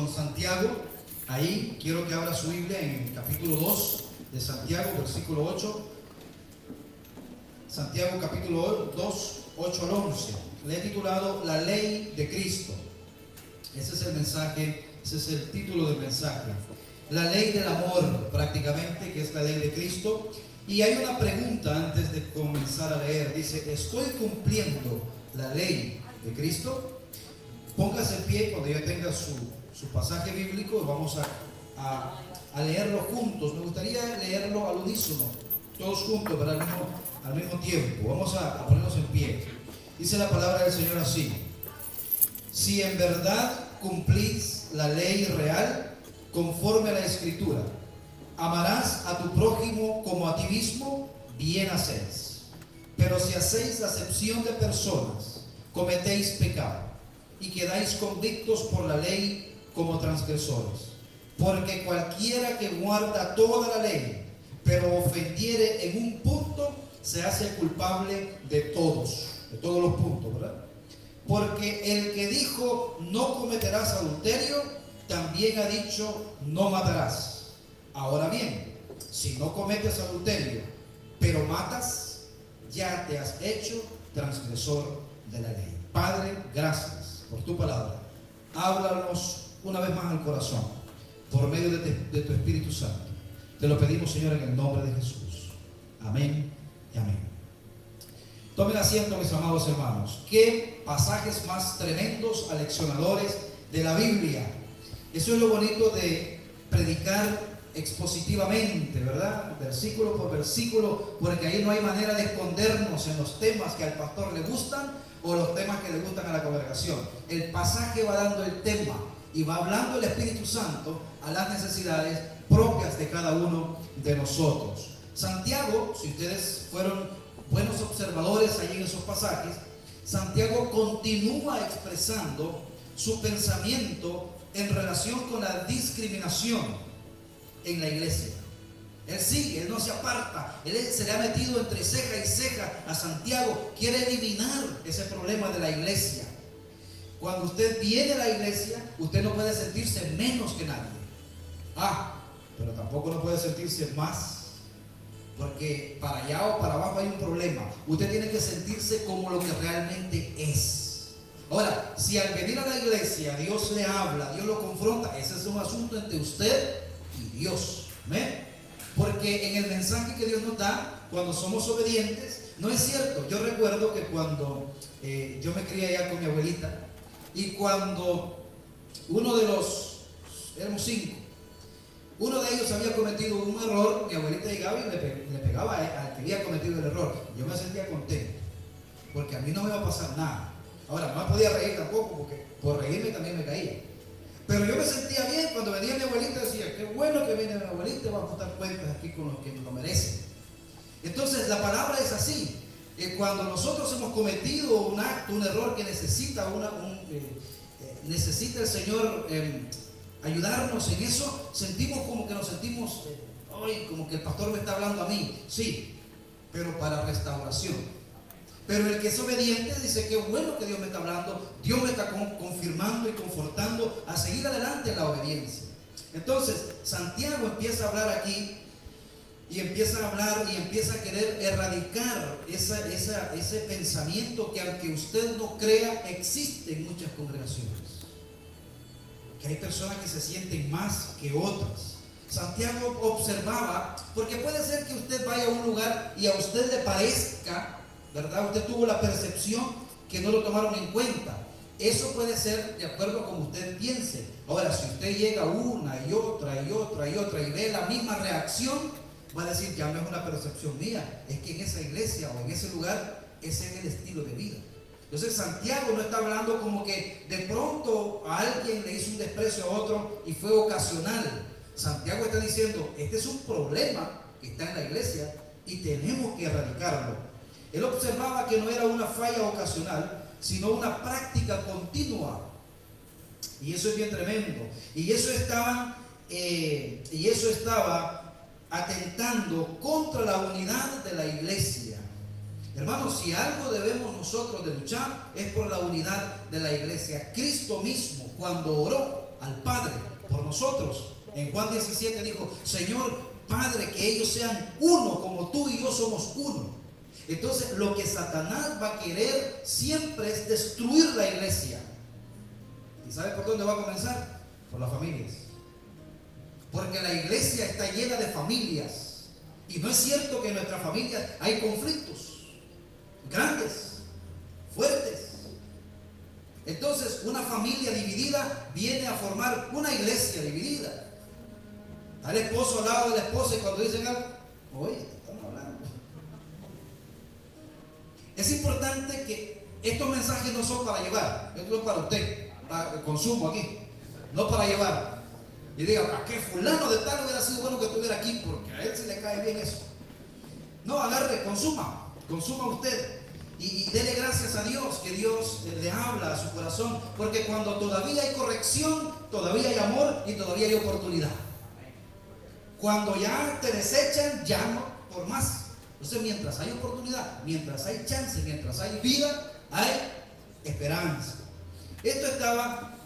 con Santiago. Ahí quiero que abra su Biblia en el capítulo 2 de Santiago, versículo 8. Santiago capítulo 2, 8 al 11. Le he titulado La Ley de Cristo. Ese es el mensaje, ese es el título del mensaje. La ley del amor, prácticamente, que es la ley de Cristo. Y hay una pregunta antes de comenzar a leer. Dice, ¿estoy cumpliendo la ley de Cristo? Póngase en pie cuando ya tenga su pasaje bíblico. Vamos a leerlo juntos. Me gustaría leerlo al unísono, todos juntos, pero al mismo tiempo. Vamos a ponernos en pie. Dice la palabra del Señor así: si en verdad cumplís la ley real conforme a la Escritura, amarás a tu prójimo como a ti mismo, bien hacéis. Pero si hacéis acepción de personas, cometéis pecado y quedáis convictos por la ley como transgresores. Porque cualquiera que guarda toda la ley, pero ofendiere en un punto, se hace culpable de todos los puntos, ¿verdad? Porque el que dijo no cometerás adulterio, también ha dicho no matarás. Ahora bien, si no cometes adulterio, pero matas, ya te has hecho transgresor de la ley. Padre, gracias por tu palabra. Háblanos una vez más al corazón, por medio de tu Espíritu Santo. Te lo pedimos, Señor, en el nombre de Jesús. Amén y amén. Tomen asiento, mis amados hermanos. Qué pasajes más tremendos, aleccionadores de la Biblia. Eso es lo bonito de predicar expositivamente, ¿verdad? Versículo por versículo, porque ahí no hay manera de escondernos en los temas que al pastor le gustan o los temas que le gustan a la congregación. El pasaje va dando el tema y va hablando el Espíritu Santo a las necesidades propias de cada uno de nosotros. Santiago, si ustedes fueron buenos observadores allí en esos pasajes, Santiago continúa expresando su pensamiento en relación con la discriminación en la iglesia. Él sigue, él no se aparta, él se le ha metido entre ceja y ceja a Santiago. Quiere eliminar ese problema de la iglesia. Cuando usted viene a la iglesia, usted no puede sentirse menos que nadie. Pero tampoco no puede sentirse más, porque para allá o para abajo hay un problema. Usted tiene que sentirse como lo que realmente es. Ahora, si al venir a la iglesia Dios le habla, Dios lo confronta, ese es un asunto entre usted y Dios. ¿Amén? Porque en el mensaje que Dios nos da, cuando somos obedientes, no es cierto. Yo recuerdo que cuando yo me crié allá con mi abuelita, y cuando éramos 5, uno de ellos había cometido un error, mi abuelita llegaba y le pegaba al que había cometido el error. Yo me sentía contento, porque a mí no me iba a pasar nada. Ahora, no me podía reír tampoco, porque por reírme también me caía. Pero yo me sentía bien cuando venía mi abuelita, decía, qué bueno que viene mi abuelita, va a ajustar cuentas aquí con los que lo merecen. Entonces, la palabra es así. Cuando nosotros hemos cometido un acto, un error que necesita el Señor ayudarnos en eso, sentimos como que nos sentimos, como que el pastor me está hablando a mí. Sí, pero para restauración. Pero el que es obediente dice, qué bueno que Dios me está hablando, Dios me está confirmando y confortando a seguir adelante en la obediencia. Entonces, Santiago empieza a hablar aquí, y empieza a hablar y empieza a querer erradicar ese pensamiento que, aunque usted no crea, existe en muchas congregaciones. Que hay personas que se sienten más que otras. Santiago observaba, porque puede ser que usted vaya a un lugar y a usted le parezca, ¿verdad? Usted tuvo la percepción que no lo tomaron en cuenta. Eso puede ser de acuerdo a como usted piense. Ahora, si usted llega una y otra y ve la misma reacción, va a decir, ya no es una percepción mía, es que en esa iglesia o en ese lugar ese es el estilo de vida. Entonces Santiago no está hablando como que de pronto a alguien le hizo un desprecio a otro y fue ocasional. Santiago está diciendo, este es un problema que está en la iglesia y tenemos que erradicarlo. Él observaba que no era una falla ocasional, sino una práctica continua. Y eso es bien tremendo. Y eso estaba atentando contra la unidad de la iglesia. Hermanos, si algo debemos nosotros de luchar es por la unidad de la iglesia. Cristo mismo, cuando oró al Padre, nosotros. En Juan 17 dijo, Señor Padre, que ellos sean uno como tú y yo somos uno. Entonces lo que Satanás va a querer siempre es destruir la iglesia. ¿Y sabe por dónde va a comenzar? Por las familias. Porque la iglesia está llena de familias. Y no es cierto que en nuestras familias hay conflictos grandes, fuertes. Entonces una familia dividida viene a formar una iglesia dividida. Al esposo al lado de la esposa y cuando dicen algo, oye, estamos hablando. Es importante que estos mensajes no son para llevar, esto es para usted, para consumo aquí, no para llevar. Y diga, ¿a qué fulano de tal hubiera sido bueno que estuviera aquí? Porque a él sí le cae bien eso. No, agarre, consuma usted. Y dele gracias a Dios, que Dios le habla a su corazón. Porque cuando todavía hay corrección, todavía hay amor y todavía hay oportunidad. Cuando ya te desechan, ya no por más. Entonces, mientras hay oportunidad, mientras hay chance, mientras hay vida, hay esperanza. Esto estaba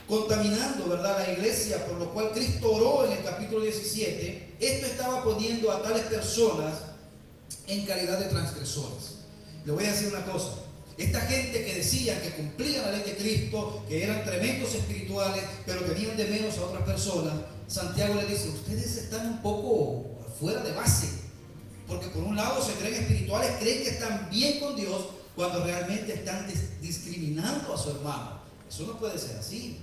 contaminando, ¿verdad?, la iglesia, por lo cual Cristo oró en el capítulo 17. Esto estaba poniendo a tales personas en calidad de transgresores. Le voy a decir una cosa. Esta gente que decía que cumplían la ley de Cristo, que eran tremendos espirituales, pero tenían de menos a otras personas, Santiago les dice, ustedes están un poco fuera de base. Porque por un lado se creen espirituales, creen que están bien con Dios, cuando realmente están discriminando a su hermano. Eso no puede ser así.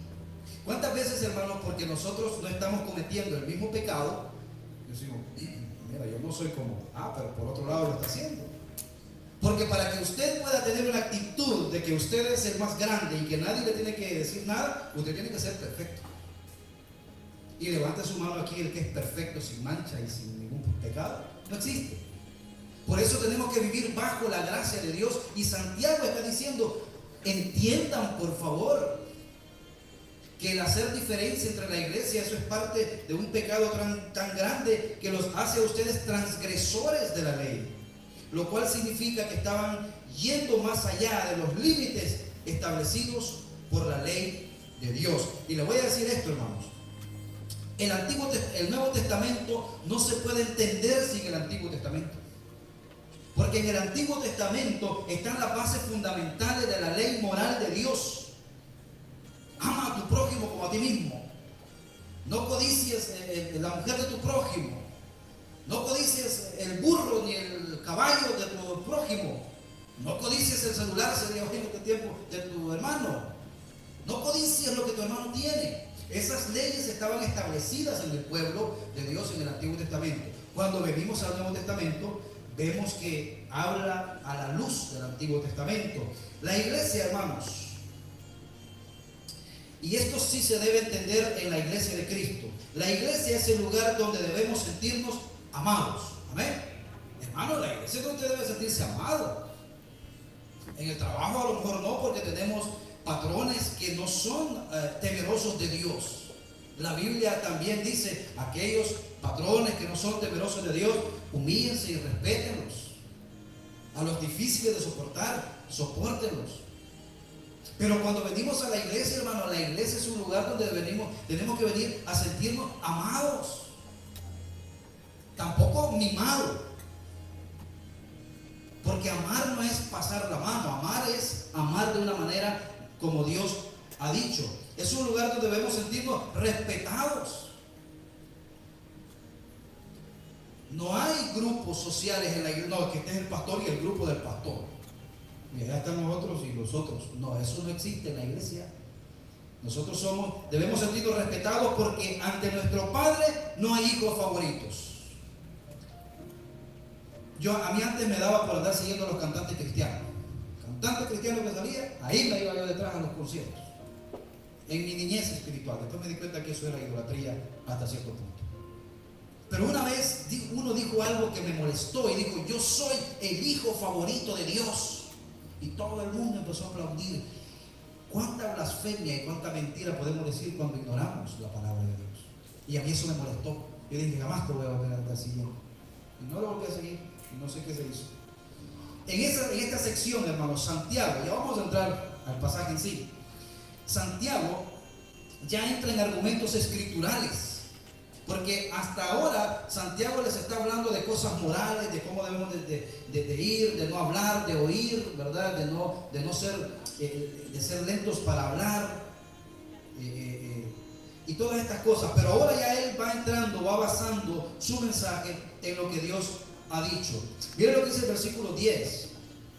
¿Cuántas veces, hermanos, porque nosotros no estamos cometiendo el mismo pecado, yo digo, mira, yo no soy como, pero por otro lado lo está haciendo? Porque para que usted pueda tener una actitud de que usted es el más grande y que nadie le tiene que decir nada, usted tiene que ser perfecto. Y levante su mano aquí el que es perfecto, sin mancha y sin ningún pecado. No existe. Por eso tenemos que vivir bajo la gracia de Dios. Y Santiago está diciendo, entiendan por favor que el hacer diferencia entre la iglesia, eso es parte de un pecado tan grande que los hace a ustedes transgresores de la ley. Lo cual significa que estaban yendo más allá de los límites establecidos por la ley de Dios. Y le voy a decir esto, hermanos. El Nuevo Testamento no se puede entender sin el Antiguo Testamento. Porque en el Antiguo Testamento están las bases fundamentales de la ley moral de Dios. Ama a tu prójimo como a ti mismo. No codicies la mujer de tu prójimo. No codicies el burro ni el caballo de tu prójimo. No codicies el celular, sería en este tiempo, de tu hermano. No codicies lo que tu hermano tiene. Esas leyes estaban establecidas en el pueblo de Dios en el Antiguo Testamento. Cuando venimos al Nuevo Testamento, vemos que habla a la luz del Antiguo Testamento. La iglesia, hermanos, y esto sí se debe entender en la iglesia de Cristo. La iglesia es el lugar donde debemos sentirnos amados. Amén. Hermano, la iglesia es donde usted debe sentirse amado. En el trabajo a lo mejor no, porque tenemos patrones que no son temerosos de Dios. La Biblia también dice, aquellos patrones que no son temerosos de Dios, humíllense y respétenlos. A los difíciles de soportar, sopórtenlos. Pero cuando venimos a la iglesia, hermano, la iglesia es un lugar donde tenemos que venir a sentirnos amados. Tampoco mimados. Porque amar no es pasar la mano, amar es amar de una manera como Dios ha dicho. Es un lugar donde debemos sentirnos respetados. No hay grupos sociales en la iglesia, no, que este es el pastor y el grupo del pastor. Y allá están nosotros y los otros. No, eso no existe en la iglesia. Nosotros debemos sentirnos respetados porque ante nuestro Padre no hay hijos favoritos. A mí antes me daba por andar siguiendo a los cantantes cristianos. Cantantes cristianos que salía, ahí me iba yo detrás a los conciertos. En mi niñez espiritual. Después me di cuenta que eso era idolatría hasta cierto punto. Pero una vez uno dijo algo que me molestó y dijo, yo soy el hijo favorito de Dios. Y todo el mundo empezó a aplaudir. ¿Cuánta blasfemia y cuánta mentira podemos decir cuando ignoramos la palabra de Dios? Y a mí eso me molestó. Yo dije, jamás te voy a volver a andar siguiendo. Y no lo volví a seguir. Y no sé qué se hizo. En esta sección, hermanos, Santiago, ya vamos a entrar al pasaje en sí. Santiago ya entra en argumentos escriturales. Porque hasta ahora Santiago les está hablando de cosas morales, de cómo debemos de ir, de no hablar, de oír, ¿verdad? De ser lentos para hablar, y todas estas cosas. Pero ahora ya él va entrando, va basando su mensaje en lo que Dios ha dicho. Miren lo que dice el versículo 10.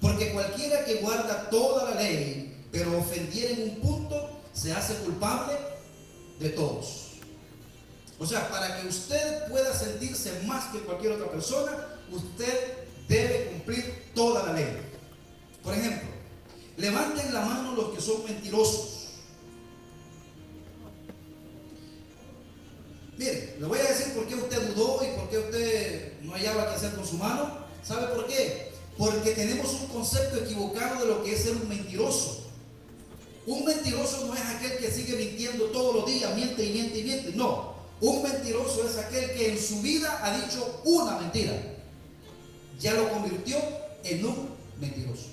Porque cualquiera que guarda toda la ley, pero ofendiera en un punto, se hace culpable de todos. O sea, para que usted pueda sentirse más que cualquier otra persona, usted debe cumplir toda la ley. Por ejemplo, levanten la mano los que son mentirosos. Mire, le voy a decir por qué usted dudó y por qué usted no hallaba qué hacer con su mano. ¿Sabe por qué? Porque tenemos un concepto equivocado de lo que es ser un mentiroso. Un mentiroso no es aquel que sigue mintiendo todos los días, miente y miente y miente. No. Un mentiroso es aquel que en su vida ha dicho una mentira. Ya lo convirtió en un mentiroso.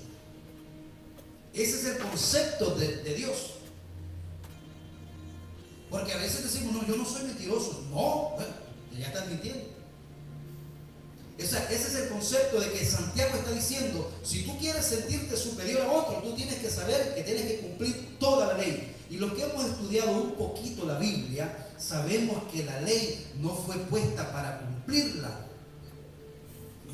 Ese es el concepto de Dios. Porque a veces decimos, no, yo no soy mentiroso. No, bueno, ya estás mintiendo. Ese es el concepto de que Santiago está diciendo: si tú quieres sentirte superior a otro, tú tienes que saber que tienes que cumplir toda la ley. Y los que hemos estudiado un poquito la Biblia, sabemos que la ley no fue puesta para cumplirla.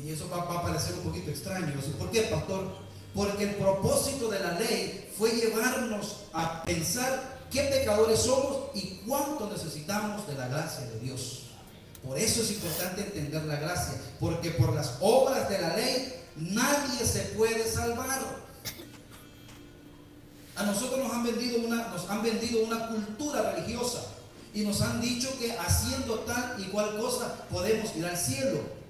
Y eso va a parecer un poquito extraño. ¿Por qué, pastor? Porque el propósito de la ley fue llevarnos a pensar qué pecadores somos y cuánto necesitamos de la gracia de Dios. Por eso es importante entender la gracia, porque por las obras de la ley nadie se puede salvar. A nosotros nos han vendido una cultura religiosa y nos han dicho que haciendo tal y cual cosa podemos ir al cielo.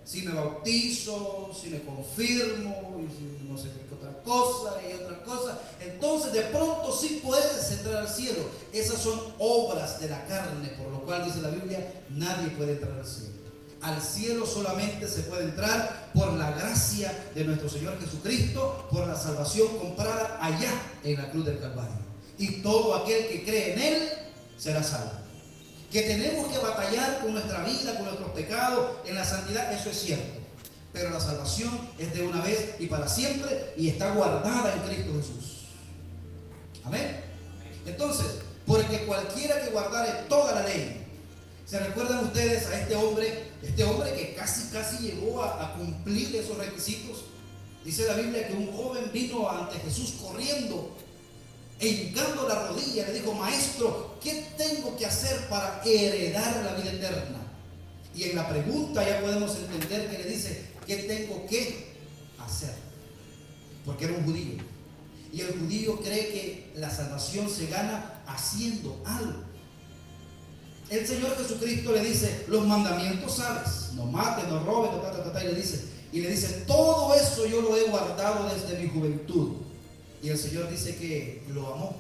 Si me bautizo, si me confirmo, y si no sé qué otra cosa y otra cosa, entonces de pronto sí puedes entrar al cielo. Esas son obras de la carne, por lo cual dice la Biblia, nadie puede entrar al cielo. Al cielo solamente se puede entrar por la gracia de nuestro Señor Jesucristo, por la salvación comprada allá en la cruz del Calvario. Y todo aquel que cree en Él será salvo. Que tenemos que batallar con nuestra vida, con nuestros pecados, en la santidad, eso es cierto. Pero la salvación es de una vez y para siempre y está guardada en Cristo Jesús. Amén. Entonces, porque cualquiera que guardare toda la ley. ¿Se recuerdan ustedes a este hombre que casi llegó a cumplir esos requisitos? Dice la Biblia que un joven vino ante Jesús corriendo, hincando la rodilla, le dijo: maestro, ¿qué tengo que hacer para heredar la vida eterna? Y en la pregunta ya podemos entender que le dice: ¿qué tengo que hacer? Porque era un judío. Y el judío cree que la salvación se gana haciendo algo. El Señor Jesucristo le dice: los mandamientos sabes, no mates, no robes, y le dice: todo eso yo lo he guardado desde mi juventud. Y el Señor dice que lo amó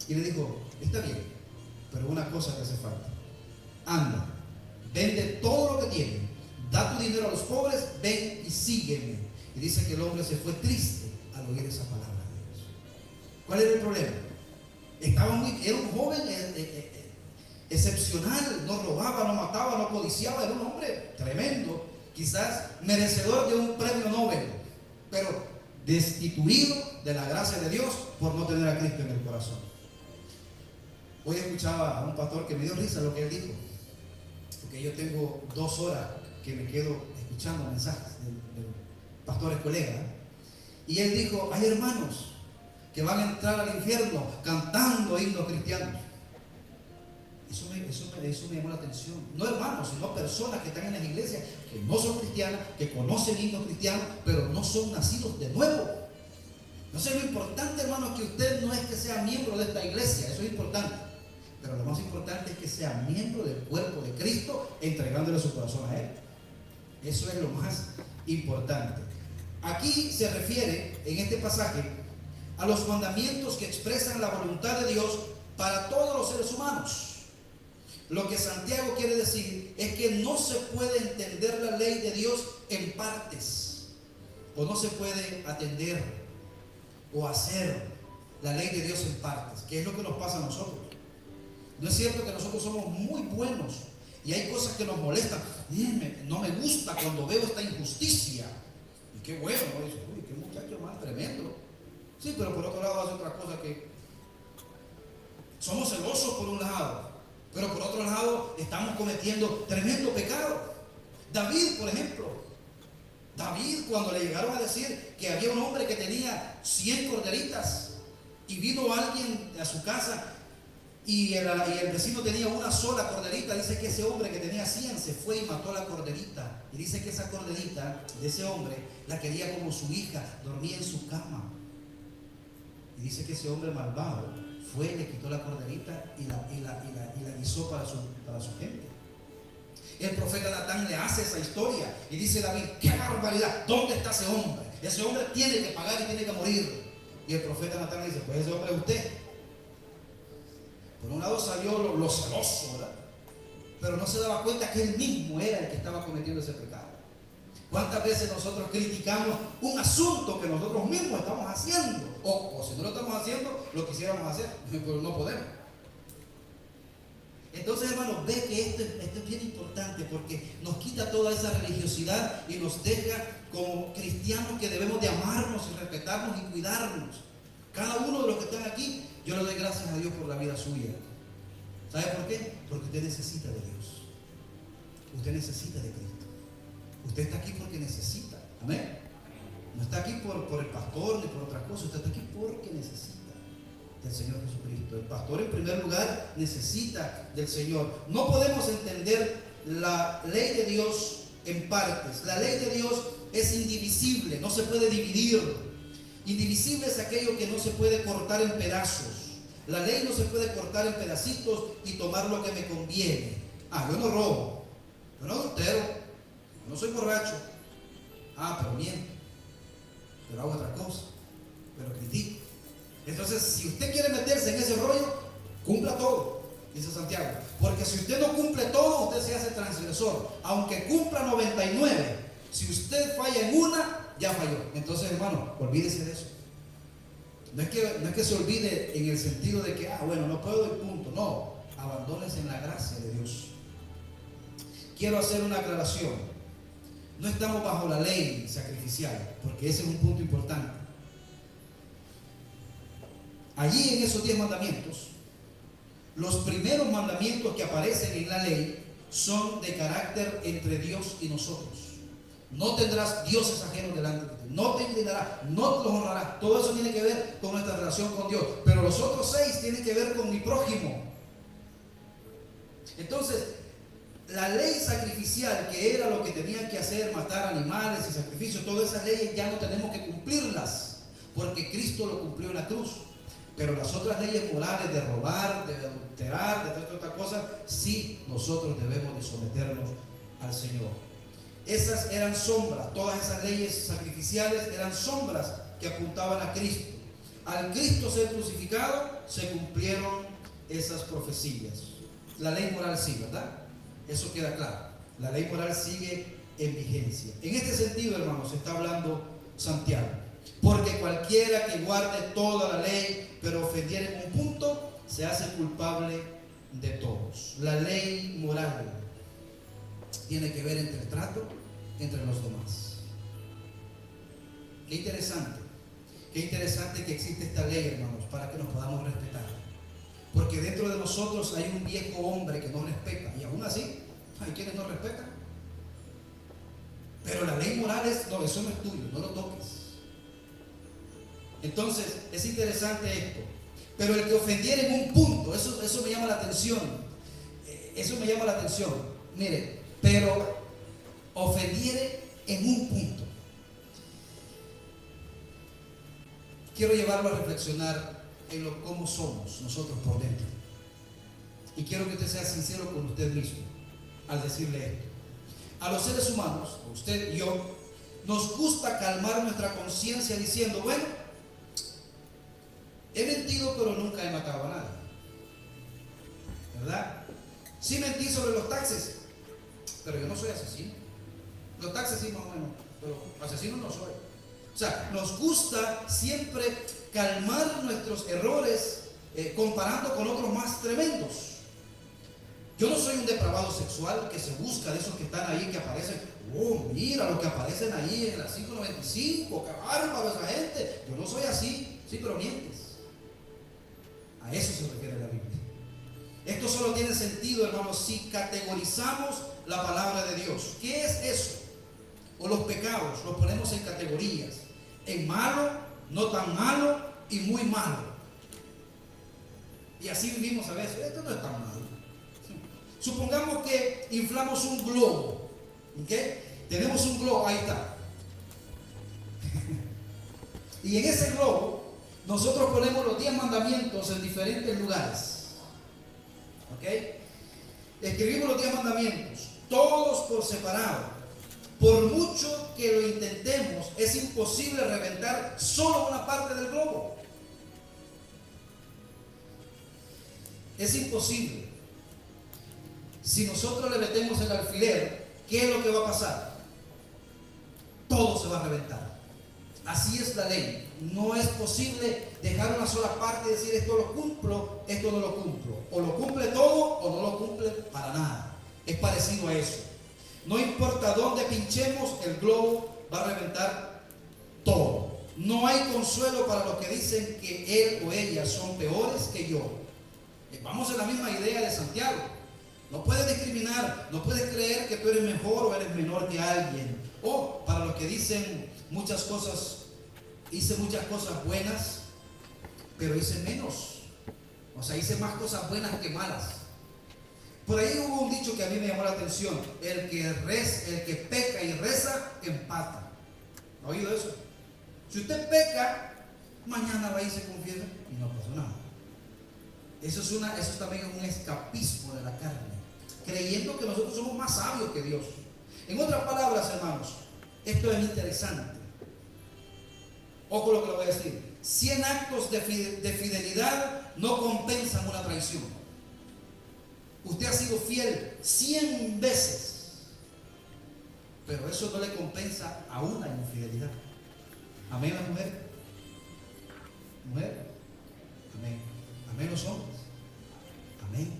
y le dijo: está bien, pero una cosa te hace falta. Anda, vende todo lo que tienes, da tu dinero a los pobres, ven y sígueme. Y dice que el hombre se fue triste al oír esa palabra de Dios. ¿Cuál era el problema? Era un joven excepcional, no robaba, no mataba, no codiciaba, era un hombre tremendo, quizás merecedor de un premio Nobel, pero destituido de la gracia de Dios por no tener a Cristo en el corazón. Hoy escuchaba a un pastor que me dio risa lo que él dijo, porque yo tengo 2 horas que me quedo escuchando mensajes de pastores colegas, y él dijo: hay hermanos que van a entrar al infierno cantando himnos cristianos. Eso me llamó la atención. No hermanos, sino personas que están en las iglesias, que no son cristianas, que conocen himnos cristianos, pero no son nacidos de nuevo. Entonces lo importante, hermanos, que usted no es que sea miembro de esta iglesia, eso es importante. Pero lo más importante es que sea miembro del cuerpo de Cristo, entregándole su corazón a Él. Eso es lo más importante. Aquí se refiere, en este pasaje, a los mandamientos que expresan la voluntad de Dios para todos los seres humanos. Lo que Santiago quiere decir es que no se puede entender la ley de Dios en partes, o no se puede atender o hacer la ley de Dios en partes, que es lo que nos pasa a nosotros. No es cierto que nosotros somos muy buenos y hay cosas que nos molestan. No me gusta cuando veo esta injusticia. Y qué bueno, ¿no? Dice, uy, qué muchacho más tremendo. Sí, pero por otro lado hace otra cosa que somos celosos por un lado, pero por otro lado estamos cometiendo tremendo pecado. David, por ejemplo, David, cuando le llegaron a decir que había un hombre que tenía 100 corderitas y vino alguien a su casa y el vecino tenía una sola corderita, dice que ese hombre que tenía 100 se fue y mató a la corderita. Y dice que esa corderita de ese hombre la quería como su hija, dormía en su cama. Y dice que ese hombre malvado fue, le quitó la corderita y la guisó para su gente. El profeta Natán le hace esa historia y dice David, ¡qué barbaridad! ¿Dónde está ese hombre? Ese hombre tiene que pagar y tiene que morir. Y el profeta Natán le dice, pues ese hombre es usted. Por un lado salió lo celoso, ¿verdad? Pero no se daba cuenta que él mismo era el que estaba cometiendo ese pecado. ¿Cuántas veces nosotros criticamos un asunto que nosotros mismos estamos haciendo? O si no lo estamos haciendo, lo quisiéramos hacer, pero no podemos. Entonces, hermanos, ve que esto es bien importante porque nos quita toda esa religiosidad y nos deja como cristianos que debemos de amarnos y respetarnos y cuidarnos. Cada uno de los que están aquí, yo le doy gracias a Dios por la vida suya. ¿Sabe por qué? Porque usted necesita de Dios. Usted necesita de Cristo. Usted está aquí porque necesita. Amén. No está aquí por el pastor ni por otra cosa. Usted está aquí porque necesita del Señor Jesucristo. El pastor, en primer lugar, necesita del Señor. No podemos entender la ley de Dios en partes. La ley de Dios es indivisible, no se puede dividir. Indivisible es aquello que no se puede cortar en pedazos. La ley no se puede cortar en pedacitos y tomar lo que me conviene. Yo no robo, yo no adultero, yo no soy borracho. Pero miento, pero hago otra cosa, pero critico. Entonces, si usted quiere meterse en ese rollo, cumpla todo, dice Santiago. Porque si usted no cumple todo, usted se hace transgresor. Aunque cumpla 99, si usted falla en una, ya falló. Entonces, hermano, olvídese de eso. No es que se olvide en el sentido de que, bueno, no puedo y punto. No, abandónese en la gracia de Dios. Quiero hacer una aclaración. No estamos bajo la ley sacrificial, porque ese es un punto importante. Allí en esos 10 mandamientos, los primeros mandamientos que aparecen en la ley son de carácter entre Dios y nosotros. No tendrás dioses ajenos delante de ti, no te inclinarás, no te los honrarás. Todo eso tiene que ver con nuestra relación con Dios. Pero los otros 6 tienen que ver con mi prójimo. Entonces, la ley sacrificial, que era lo que tenían que hacer, matar animales y sacrificios, todas esas leyes ya no tenemos que cumplirlas, porque Cristo lo cumplió en la cruz. Pero las otras leyes morales de robar, de adulterar, de todas estas cosas, sí nosotros debemos de someternos al Señor. Esas eran sombras, todas esas leyes sacrificiales eran sombras que apuntaban a Cristo. Al Cristo ser crucificado, se cumplieron esas profecías. La ley moral sí, ¿verdad? Eso queda claro. La ley moral sigue en vigencia. En este sentido, hermanos, está hablando Santiago. Porque cualquiera que guarde toda la ley, pero ofendiere en un punto, se hace culpable de todos. La ley moral tiene que ver entre el trato entre los demás. Qué interesante que existe esta ley, hermanos, para que nos podamos respetar. Porque dentro de nosotros hay un viejo hombre que no respeta, y aún así hay quienes no respetan. Pero la ley moral es, no, eso no es tuyo, no lo toques. Entonces, es interesante esto. Pero el que ofendiera en un punto, eso me llama la atención. Eso me llama la atención. Mire, pero ofendiere en un punto. Quiero llevarlo a reflexionar en cómo somos nosotros por dentro. Y quiero que usted sea sincero con usted mismo al decirle esto. A los seres humanos, usted y yo, nos gusta calmar nuestra conciencia diciendo, bueno, he mentido pero nunca he matado a nadie, ¿verdad? Sí mentí sobre los taxes, pero yo no soy asesino. Los taxes sí más o menos, pero asesino no soy. O sea, nos gusta siempre calmar nuestros errores comparando con otros más tremendos. Yo no soy un depravado sexual que se busca de esos que están ahí, que aparecen. Oh, mira los que aparecen ahí en las 5:95, qué bárbaro esa gente. Yo no soy así, sí, pero mientes. A eso se refiere la Biblia. Esto solo tiene sentido, hermanos, si categorizamos la palabra de Dios. ¿Qué es eso? O los pecados los ponemos en categorías: en malo, no tan malo y muy malo. Y así vivimos a veces. Esto no es tan malo. Supongamos que inflamos un globo, ¿ok? Tenemos un globo, ahí está. Y en ese globo nosotros ponemos los 10 mandamientos en diferentes lugares, ¿ok? Escribimos los 10 mandamientos, todos por separado. Por mucho que lo intentemos, es imposible reventar solo una parte del globo. Es imposible. Si nosotros le metemos el alfiler, ¿qué es lo que va a pasar? Todo se va a reventar. Así es la ley. No es posible dejar una sola parte y decir esto lo cumplo, esto no lo cumplo. O lo cumple todo o no lo cumple para nada. Es parecido a eso. No importa dónde pinchemos, el globo va a reventar todo. No hay consuelo para los que dicen que él o ella son peores que yo. Vamos en la misma idea de Santiago. No puedes discriminar, no puedes creer que tú eres mejor o eres menor que alguien. O para los que dicen muchas cosas, hice muchas cosas buenas, pero hice menos. O sea, hice más cosas buenas que malas. Por ahí hubo un dicho que a mí me llamó la atención: el que peca y reza, empata. ¿Ha oído eso? Si usted peca, mañana va y se confiesa y no pasó nada. Eso también es un escapismo de la carne, creyendo que nosotros somos más sabios que Dios. En otras palabras, hermanos, esto es interesante. Ojo lo que le voy a decir: 100 actos de fidelidad no compensan una traición. Usted ha sido fiel 100 veces, pero eso no le compensa a una infidelidad. Amén, la mujer. Mujer. Amén. Amén, los hombres. Amén.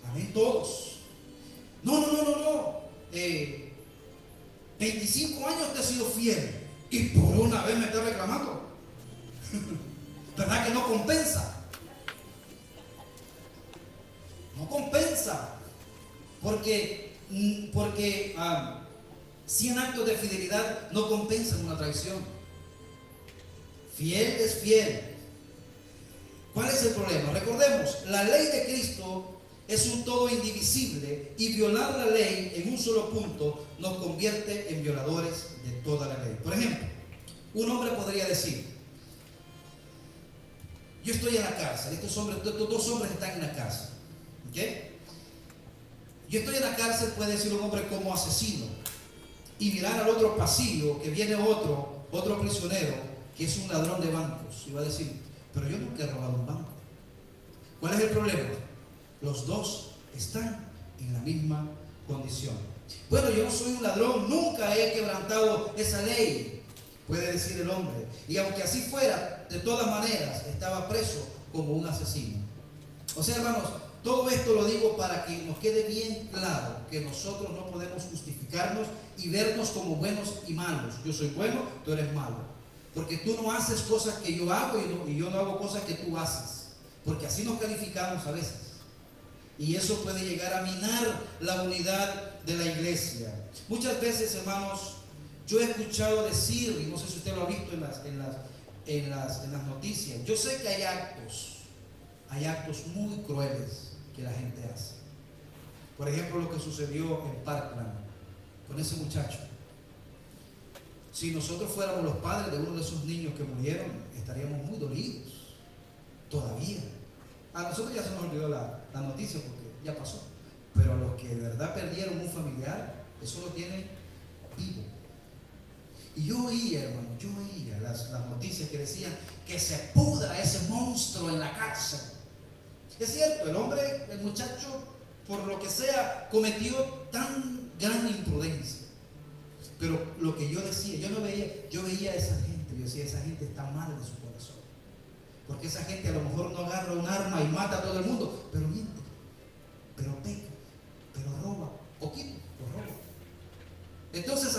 Amén, todos. No. 25 años te has sido fiel y por una vez me estás reclamando. ¿Verdad que no compensa? No compensa. Porque 100 actos de fidelidad no compensan una traición. Fiel es fiel. ¿Cuál es el problema? Recordemos, la ley de Cristo es un todo indivisible y violar la ley en un solo punto nos convierte en violadores de toda la ley. Por ejemplo, un hombre podría decir: yo estoy en la cárcel, estos dos hombres están en la cárcel, ¿ok? Yo estoy en la cárcel, puede decir un hombre, como asesino, y mirar al otro pasillo que viene otro prisionero que es un ladrón de bancos, y va a decir: pero yo nunca he robado un banco. ¿Cuál es el problema? Los dos están en la misma condición. Bueno, yo no soy un ladrón, nunca he quebrantado esa ley, puede decir el hombre. Y aunque así fuera, de todas maneras, estaba preso como un asesino. O sea, hermanos, todo esto lo digo para que nos quede bien claro que nosotros no podemos justificarnos y vernos como buenos y malos. Yo soy bueno, tú eres malo. Porque tú no haces cosas que yo hago y yo no hago cosas que tú haces. Porque así nos calificamos a veces. Y eso puede llegar a minar la unidad de la iglesia. Muchas veces, hermanos, yo he escuchado decir, y no sé si usted lo ha visto en las noticias, yo sé que hay actos muy crueles que la gente hace. Por ejemplo, lo que sucedió en Parkland con ese muchacho. Si nosotros fuéramos los padres de uno de esos niños que murieron, estaríamos muy dolidos todavía. A nosotros ya se nos olvidó la noticia porque ya pasó, pero a los que de verdad perdieron un familiar, eso lo tienen vivo. Y yo oía, hermano, las noticias que decían que se pudra ese monstruo en la cárcel. Es cierto, el muchacho, por lo que sea, cometió tan gran imprudencia. Pero lo que yo decía, yo veía a esa gente, yo decía: esa gente está mal de su corazón. Porque esa gente a lo mejor no agarra un arma y mata a todo el mundo, pero miente. Pero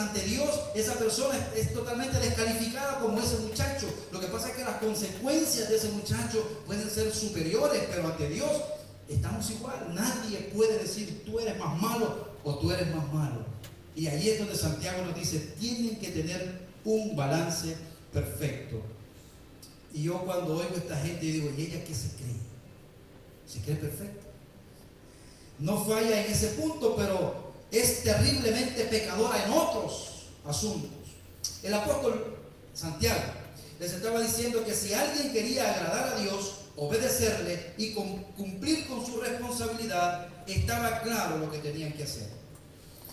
ante Dios esa persona es totalmente descalificada como ese muchacho. Lo que pasa es que las consecuencias de ese muchacho pueden ser superiores, pero ante Dios estamos igual. Nadie puede decir tú eres más malo o tú eres más malo. Y ahí es donde Santiago nos dice, tienen que tener un balance perfecto. Y yo cuando oigo a esta gente, yo digo, ¿y ella qué se cree? ¿Se cree perfecta? No falla en ese punto, pero es terriblemente pecadora en otros asuntos. El apóstol Santiago les estaba diciendo que si alguien quería agradar a Dios, obedecerle y cumplir con su responsabilidad, estaba claro lo que tenían que hacer.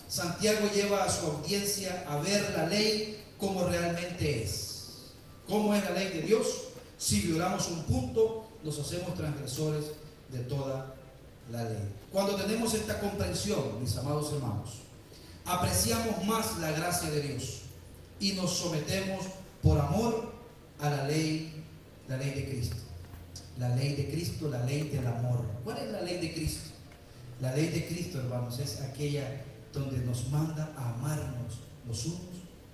Santiago lleva a su audiencia a ver la ley como realmente es. ¿Cómo es la ley de Dios? Si violamos un punto, nos hacemos transgresores de toda la ley. Cuando tenemos esta comprensión, mis amados hermanos, apreciamos más la gracia de Dios y nos sometemos por amor a la ley de Cristo. La ley de Cristo, la ley del amor. ¿Cuál es la ley de Cristo? La ley de Cristo, hermanos, es aquella donde nos manda a amarnos los unos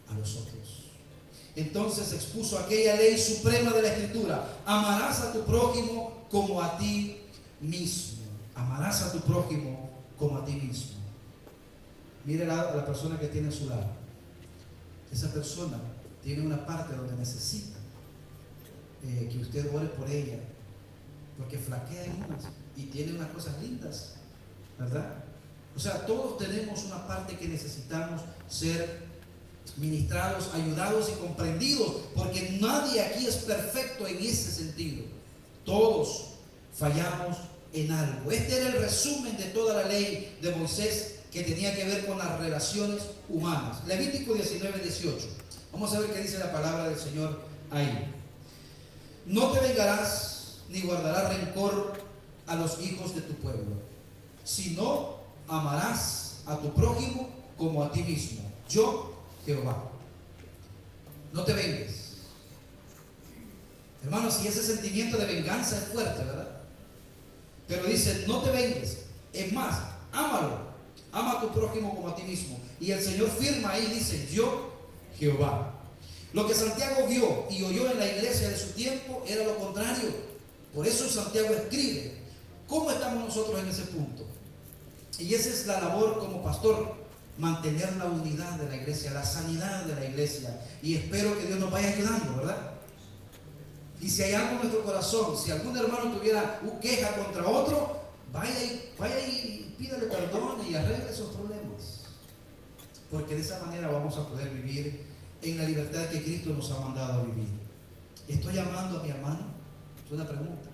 a los otros. Entonces expuso aquella ley suprema de la Escritura: amarás a tu prójimo como a ti mismo. Amarás a tu prójimo como a ti mismo. Mire a la persona que tiene a su lado. Esa persona tiene una parte donde necesita que usted ore por ella, porque flaquea en unas y tiene unas cosas lindas, ¿verdad? O sea, todos tenemos una parte que necesitamos ser ministrados, ayudados y comprendidos, porque nadie aquí es perfecto en ese sentido. Todos fallamos en algo. Este era el resumen de toda la ley de Moisés, que tenía que ver con las relaciones humanas. Levítico 19:18. Vamos a ver qué dice la palabra del Señor ahí. No te vengarás ni guardarás rencor a los hijos de tu pueblo, sino amarás a tu prójimo como a ti mismo. Yo, Jehová. No te vengues. Hermanos, si ese sentimiento de venganza es fuerte, ¿verdad? Pero dice, no te vengues. Es más, ámalo. Ama a tu prójimo como a ti mismo. Y el Señor firma ahí, dice, yo, Jehová. Lo que Santiago vio y oyó en la iglesia de su tiempo era lo contrario. Por eso Santiago escribe. ¿Cómo estamos nosotros en ese punto? Y esa es la labor como pastor, mantener la unidad de la iglesia, la sanidad de la iglesia. Y espero que Dios nos vaya ayudando, ¿verdad? Y si hay algo en nuestro corazón, si algún hermano tuviera queja contra otro, vaya y pídale perdón y arregle esos problemas. Porque de esa manera vamos a poder vivir en la libertad que Cristo nos ha mandado a vivir. ¿Estoy amando a mi hermano? Es una pregunta.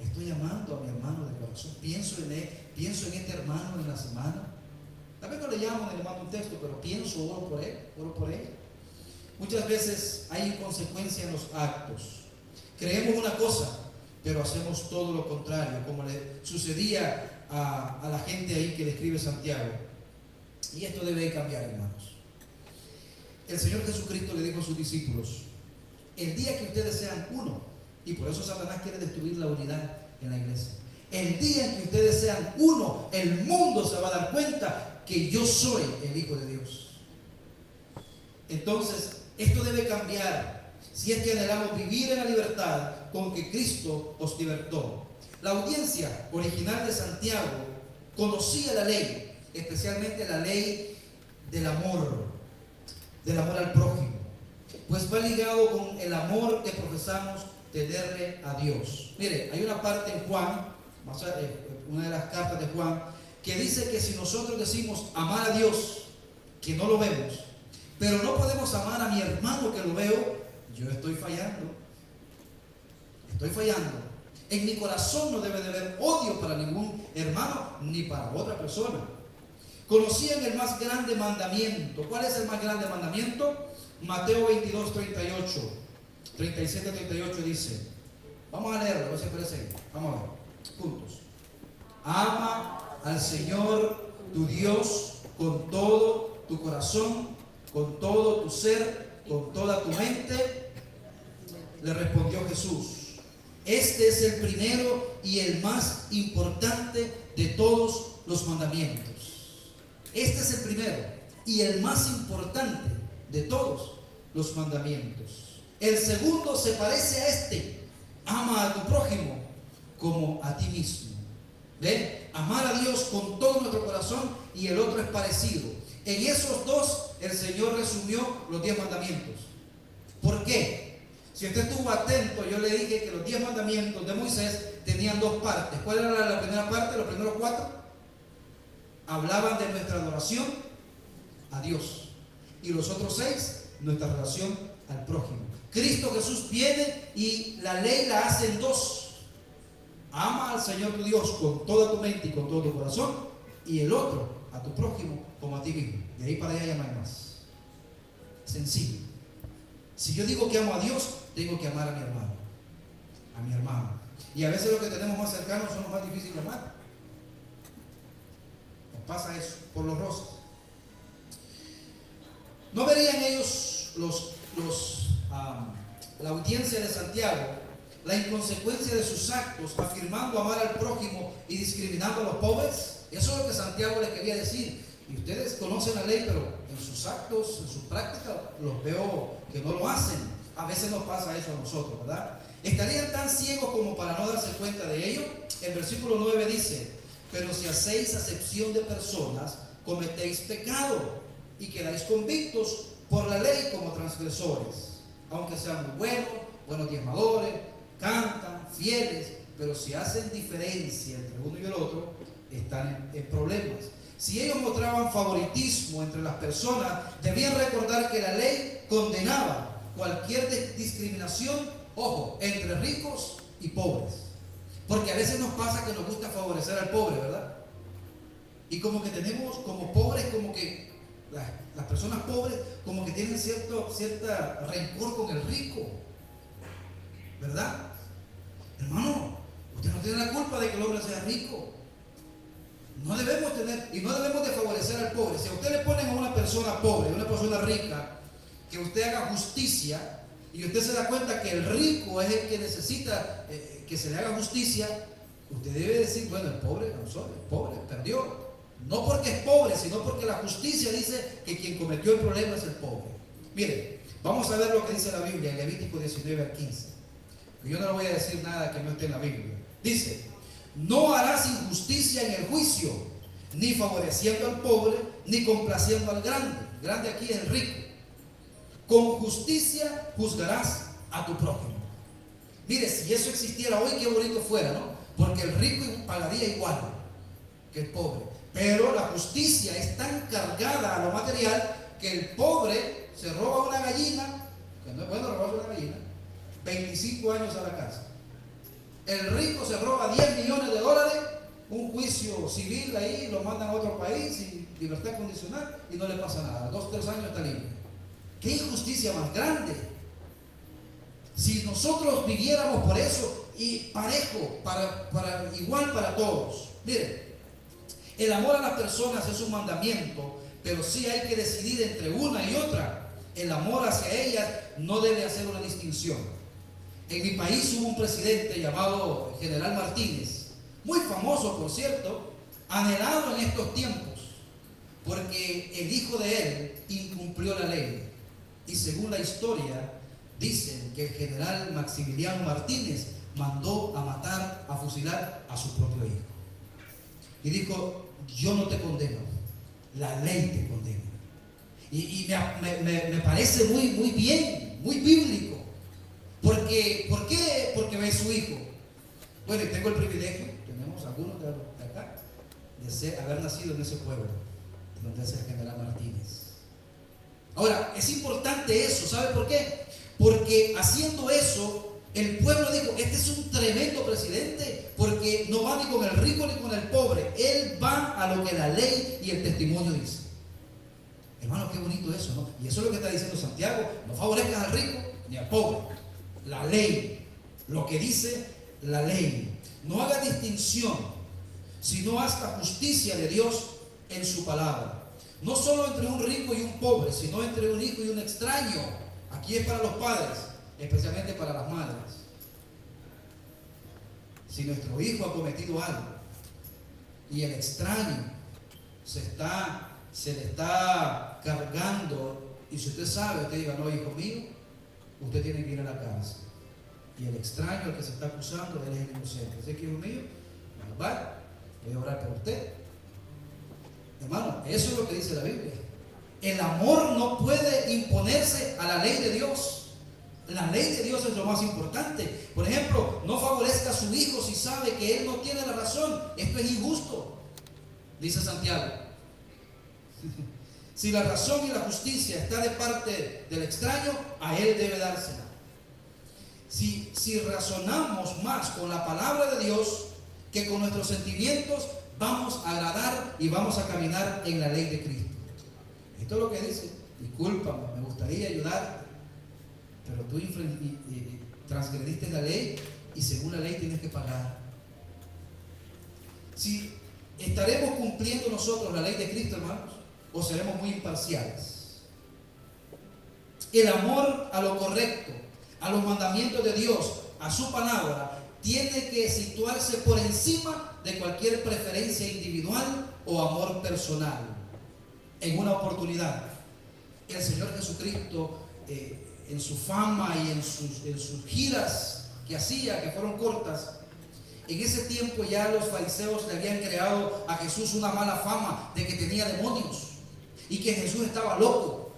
¿Estoy amando a mi hermano de corazón? ¿Pienso en él? ¿Pienso en este hermano en la semana? Tal vez no le llamo ni le mando un texto, pero pienso, oro por él, oro por ella. Muchas veces hay inconsecuencia en los actos. Creemos una cosa, pero hacemos todo lo contrario, como le sucedía a la gente ahí que describe Santiago. Y esto debe cambiar, hermanos. El Señor Jesucristo le dijo a sus discípulos: el día que ustedes sean uno, y por eso Satanás quiere destruir la unidad en la iglesia, el día en que ustedes sean uno, el mundo se va a dar cuenta que yo soy el Hijo de Dios. Entonces, esto debe cambiar si es que anhelamos vivir en la libertad con que Cristo os libertó. La audiencia original de Santiago conocía la ley, especialmente la ley del amor al prójimo, pues va ligado con el amor que profesamos tenerle a Dios. Mire, hay una parte en Juan, una de las cartas de Juan, que dice que si nosotros decimos amar a Dios, que no lo vemos, pero no podemos amar a mi hermano que lo veo, yo estoy fallando. Estoy fallando. En mi corazón no debe de haber odio para ningún hermano ni para otra persona. Conocían el más grande mandamiento. ¿Cuál es el más grande mandamiento? Mateo 22, 37, 38 dice. Vamos a leerlo, a ver si aparece ahí. Vamos a ver, juntos. Ama al Señor tu Dios con todo tu corazón, con todo tu ser, con toda tu mente. Le respondió Jesús: este es el primero y el más importante de todos los mandamientos. Este es el primero. y el más importante de todos los mandamientos. El segundo se parece a este: ama a tu prójimo como a ti mismo. ¿Ven? Amar a Dios con todo nuestro corazón, y el otro es parecido. En esos dos el Señor resumió los 10 mandamientos. ¿Por qué? Si usted estuvo atento, yo le dije que los 10 mandamientos de Moisés tenían 2 partes. ¿Cuál era la primera parte? Los primeros 4 hablaban de nuestra adoración a Dios, y los otros 6, nuestra relación al prójimo. Cristo Jesús viene y la ley la hace en 2. Ama al Señor tu Dios con toda tu mente y con todo tu corazón, y el otro, a tu prójimo como a ti mismo. De ahí para allá ya no hay más. Sencillo. Si yo digo que amo a Dios, tengo que amar a mi hermano, a mi hermano. Y a veces los que tenemos más cercanos son los más difíciles de amar. Nos pasa eso por los rostros. ¿No verían ellos, la audiencia de Santiago, la inconsecuencia de sus actos, afirmando amar al prójimo y discriminando a los pobres? Eso es lo que Santiago les quería decir. Y ustedes conocen la ley, pero en sus actos, en su práctica, los veo que no lo hacen. A veces nos pasa eso a nosotros, ¿verdad? ¿Estarían tan ciegos como para no darse cuenta de ello? El versículo 9 dice: pero si hacéis acepción de personas, cometéis pecado y quedáis convictos por la ley como transgresores, aunque sean muy buenos diezmadores, cantan, fieles, pero si hacen diferencia entre uno y el otro, están en problemas. Si ellos mostraban favoritismo entre las personas, debían recordar que la ley condenaba cualquier discriminación, ojo, entre ricos y pobres. Porque a veces nos pasa que nos gusta favorecer al pobre, ¿verdad? Y como que tenemos como pobres, como que las personas pobres como que tienen cierta rencor con el rico, ¿verdad? Hermano, usted no tiene la culpa de que el hombre sea rico. No debemos tener, y no debemos de favorecer al pobre. Si a usted le ponen a una persona pobre, a una persona rica, que usted haga justicia, y usted se da cuenta que el rico es el que necesita que se le haga justicia, usted debe decir: bueno, el pobre, no soy, el pobre perdió. No porque es pobre, sino porque la justicia dice que quien cometió el problema es el pobre. Miren, vamos a ver lo que dice la Biblia en Levítico 19 al 15. Yo no le voy a decir nada que no esté en la Biblia. Dice: no harás injusticia en el juicio, ni favoreciendo al pobre, ni complaciendo al grande. El grande aquí es el rico. Con justicia juzgarás a tu prójimo. Mire, si eso existiera hoy, qué bonito fuera, ¿no? Porque el rico pagaría igual que el pobre. Pero la justicia es tan cargada a lo material que el pobre se roba una gallina, que no es bueno robarse una gallina, 25 años a la cárcel. El rico se roba $10 millones, un juicio civil ahí, lo mandan a otro país y libertad condicional y no le pasa nada. 2 o 3 años está libre. ¡Qué injusticia más grande! Si nosotros viviéramos por eso y parejo, igual para todos. Miren, el amor a las personas es un mandamiento, pero sí hay que decidir entre una y otra. El amor hacia ellas no debe hacer una distinción. En mi país hubo un presidente llamado General Martínez, muy famoso por cierto, anhelado en estos tiempos, porque el hijo de él incumplió la ley. Y según la historia, dicen que el general Maximiliano Martínez mandó a matar, a fusilar a su propio hijo. Y dijo: yo no te condeno, la ley te condena. Y me parece muy bien, muy bíblico. ¿Por qué? Porque ve su hijo. Bueno, y tengo el privilegio, tenemos algunos de acá, de haber nacido en ese pueblo, donde es el general Martínez. Ahora, es importante eso, ¿sabe por qué? Porque haciendo eso, el pueblo dijo: este es un tremendo presidente, porque no va ni con el rico ni con el pobre, él va a lo que la ley y el testimonio dicen. Hermano, qué bonito eso, ¿no? Y eso es lo que está diciendo Santiago: no favorezcas al rico ni al pobre. La ley, lo que dice la ley. No haga distinción, sino haz la justicia de Dios en su palabra. No solo entre un rico y un pobre, sino entre un hijo y un extraño. Aquí es para los padres, especialmente para las madres. Si nuestro hijo ha cometido algo y el extraño se está se le está cargando, y si usted sabe, usted diga, no, hijo mío, usted tiene que ir a la cárcel. Y el extraño, el que se está acusando, él es el inocente. Así que, hijo mío, va, voy a orar por usted. Hermano, eso es lo que dice la Biblia. El amor no puede imponerse a la ley de Dios. La ley de Dios es lo más importante. Por ejemplo, no favorezca a su hijo si sabe que él no tiene la razón. Esto es injusto, dice Santiago. Si la razón y la justicia está de parte del extraño, a él debe dársela. Si razonamos más con la palabra de Dios que con nuestros sentimientos, vamos a agradar y vamos a caminar en la ley de Cristo. Esto es lo que dice. Discúlpame, me gustaría ayudarte, pero tú transgrediste la ley y según la ley tienes que pagar. Si estaremos cumpliendo nosotros la ley de Cristo, hermanos, o seremos muy imparciales. El amor a lo correcto, a los mandamientos de Dios, a su palabra, tiene que situarse por encima de cualquier preferencia individual o amor personal. En una oportunidad, el Señor Jesucristo, en su fama y en sus giras que hacía, que fueron cortas, en ese tiempo ya los fariseos le habían creado a Jesús una mala fama de que tenía demonios y que Jesús estaba loco.